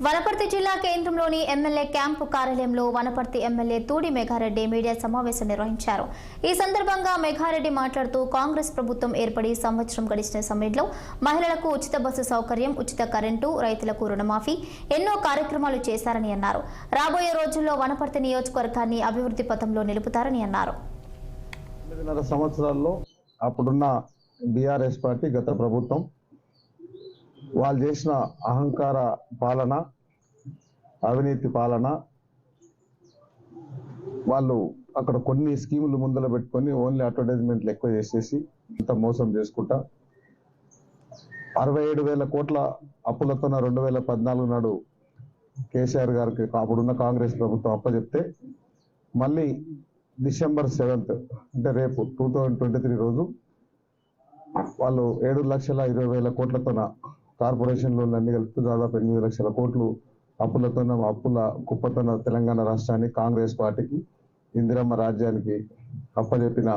వనపర్తి జిల్లా కేంద్రంలోని MLA camp కార్యాలయంలో వనపర్తి ఎమ్మెల్యే తూడి మేఘారెడ్డి మీడియా సమావేశం నిర్వహించారు. ఈ సందర్భంగా మేఘారెడ్డి మాట్లాడుతూ కాంగ్రెస్ ప్రభుత్వం ఏర్పడి సంవత్సరం గడిచిన సమయంలో మహిళలకు ఉచిత బస్సు సౌకర్యం, ఉచిత కరెంటు, రైతులకు రుణమాఫీ ఎన్నో కార్యక్రమాలు చేశారని అన్నారు. రాబోయే రోజుల్లో వనపర్తి నియోజకవర్గాన్ని అభివృద్ధి పథంలో నిలుపుతారని అన్నారు. 9.5 సంవత్సరాల్లో అప్పుడున్న బీఆర్ఎస్ పార్టీ గత ప్రభుత్వం వాళ్ళు చేసిన అహంకార పాలన, అవినీతి పాలన, వాళ్ళు అక్కడ కొన్ని స్కీములు ముందర పెట్టుకొని ఓన్లీ అడ్వర్టైజ్మెంట్లు ఎక్కువ చేసేసి ఇంత మోసం చేసుకుంటా 67,000 కోట్ల అప్పులతో 2014 నాడు కేసీఆర్ గారికి అప్పుడున్న కాంగ్రెస్ ప్రభుత్వం అప్పచెప్తే మళ్ళీ డిసెంబర్ 7th అంటే రేపు 2023 రోజు వాళ్ళు 7,20,000 కోట్లతో కార్పొరేషన్ లోన్లు అన్ని కలిపి దాదాపు 8 లక్షల కోట్లు అప్పుల కుప్పతోన తెలంగాణ రాష్ట్రాన్ని కాంగ్రెస్ పార్టీకి ఇందిరమ్మ రాజ్యానికి అప్పచెప్పిన